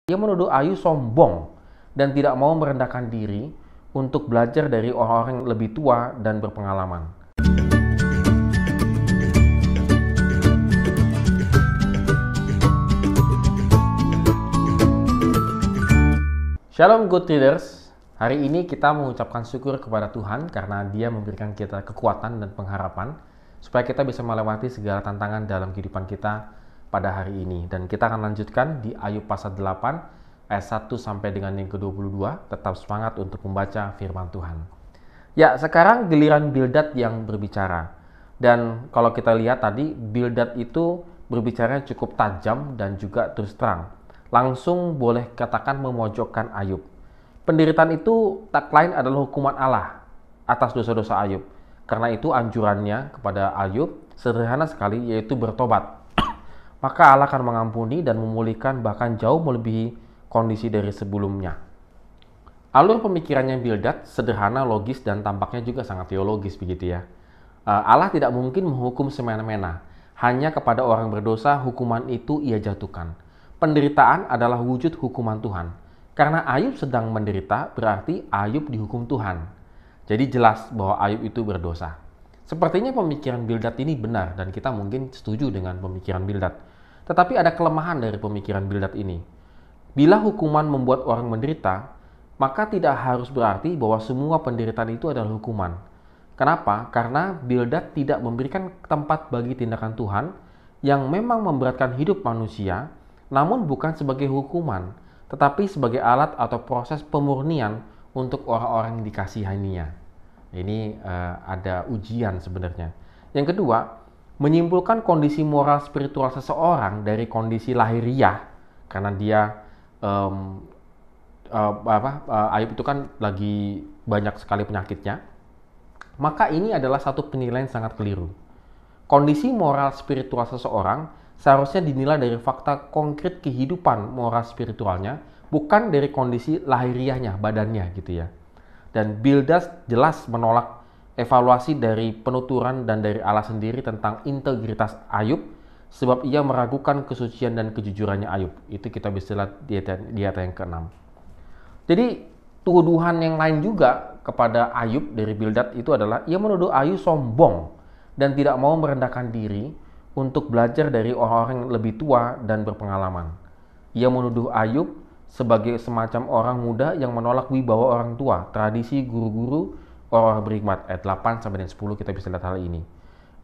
Ia menuduh Ayub sombong dan tidak mau merendahkan diri untuk belajar dari orang-orang yang lebih tua dan berpengalaman. Shalom good readers, hari ini kita mengucapkan syukur kepada Tuhan karena Dia memberikan kita kekuatan dan pengharapan supaya kita bisa melewati segala tantangan dalam kehidupan kita pada hari ini. Dan kita akan lanjutkan di Ayub pasal 8 ayat 1 sampai dengan yang ke-22. Tetap semangat untuk membaca firman Tuhan. Ya, sekarang giliran Bildad yang berbicara. Dan kalau kita lihat tadi, Bildad itu berbicara cukup tajam dan juga terus terang. Langsung boleh katakan memojokkan Ayub. Penderitaan itu tak lain adalah hukuman Allah atas dosa-dosa Ayub. Karena itu anjurannya kepada Ayub sederhana sekali, yaitu bertobat. Maka Allah akan mengampuni dan memulihkan, bahkan jauh melebihi kondisi dari sebelumnya. Alur pemikirannya Bildad sederhana, logis, dan tampaknya juga sangat teologis begitu ya. Allah tidak mungkin menghukum semena-mena. Hanya kepada orang berdosa hukuman itu ia jatuhkan. Penderitaan adalah wujud hukuman Tuhan. Karena Ayub sedang menderita, berarti Ayub dihukum Tuhan. Jadi jelas bahwa Ayub itu berdosa. Sepertinya pemikiran Bildad ini benar dan kita mungkin setuju dengan pemikiran Bildad. Tetapi ada kelemahan dari pemikiran Bildad ini. Bila hukuman membuat orang menderita, maka tidak harus berarti bahwa semua penderitaan itu adalah hukuman. Kenapa? Karena Bildad tidak memberikan tempat bagi tindakan Tuhan yang memang memberatkan hidup manusia, namun bukan sebagai hukuman, tetapi sebagai alat atau proses pemurnian untuk orang-orang yang dikasihaninya. Ini ada ujian sebenarnya. Yang kedua, menyimpulkan kondisi moral spiritual seseorang dari kondisi lahiriah, karena dia Ayub itu kan lagi banyak sekali penyakitnya, maka ini adalah satu penilaian sangat keliru. Kondisi moral spiritual seseorang seharusnya dinilai dari fakta konkret kehidupan moral spiritualnya, bukan dari kondisi lahiriahnya, badannya gitu ya. Dan Bildad jelas menolak evaluasi dari penuturan dan dari Allah sendiri tentang integritas Ayub, sebab ia meragukan kesucian dan kejujurannya Ayub. Itu kita bisa lihat di ayat yang ke-6. Jadi tuduhan yang lain juga kepada Ayub dari Bildad itu adalah ia menuduh Ayub sombong dan tidak mau merendahkan diri untuk belajar dari orang-orang yang lebih tua dan berpengalaman. Ia menuduh Ayub sebagai semacam orang muda yang menolak wibawa orang tua, tradisi guru-guru, orang berhikmat. Ayat 8 sampai 10 kita bisa lihat hal ini.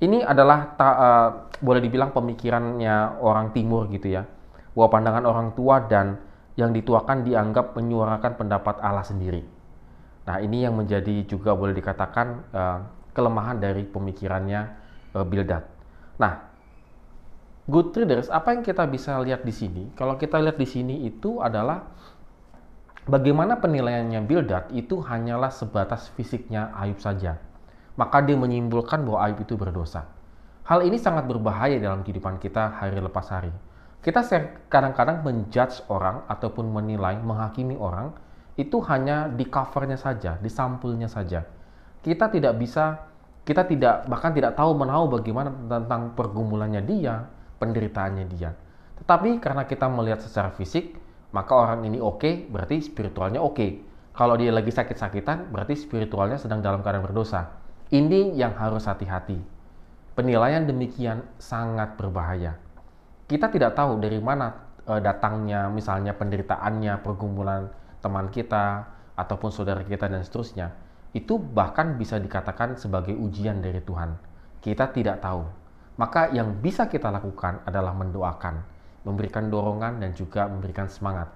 Ini adalah boleh dibilang pemikirannya orang timur gitu ya. Bahwa pandangan orang tua dan yang dituakan dianggap menyuarakan pendapat Allah sendiri. Nah, ini yang menjadi juga boleh dikatakan kelemahan dari pemikirannya Bildad. Nah, good readers, apa yang kita bisa lihat di sini? Kalau kita lihat di sini itu adalah bagaimana penilaiannya Bildad itu hanyalah sebatas fisiknya Ayub saja. Maka dia menyimpulkan bahwa Ayub itu berdosa. Hal ini sangat berbahaya dalam kehidupan kita hari lepas hari. Kita kadang-kadang menjudge orang ataupun menilai, menghakimi orang itu hanya di covernya saja, di sampulnya saja. Kita bahkan tidak tahu menahu bagaimana tentang pergumulannya dia, penderitaannya dia. Tetapi karena kita melihat secara fisik, maka orang ini oke, berarti spiritualnya oke. Kalau dia lagi sakit-sakitan, berarti spiritualnya sedang dalam keadaan berdosa. Ini yang harus hati-hati. Penilaian demikian sangat berbahaya. Kita tidak tahu dari mana datangnya misalnya penderitaannya, pergumulan teman kita, ataupun saudara kita dan seterusnya. Itu bahkan bisa dikatakan sebagai ujian dari Tuhan. Kita tidak tahu. Maka yang bisa kita lakukan adalah mendoakan, memberikan dorongan dan juga memberikan semangat.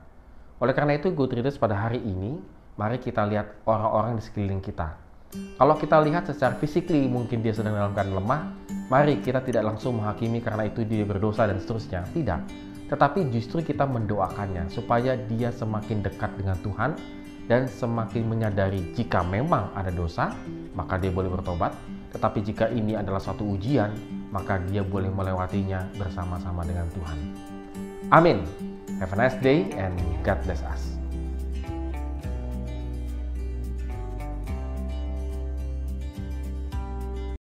Oleh karena itu, good readers, pada hari ini, mari kita lihat orang-orang di sekeliling kita. Kalau kita lihat secara fisikly mungkin dia sedang dalam keadaan lemah, mari kita tidak langsung menghakimi karena itu dia berdosa dan seterusnya. Tidak. Tetapi justru kita mendoakannya supaya dia semakin dekat dengan Tuhan dan semakin menyadari jika memang ada dosa, maka dia boleh bertobat. Tetapi jika ini adalah suatu ujian, maka dia boleh melewatinya bersama-sama dengan Tuhan. Amin. Have a nice day and God bless us.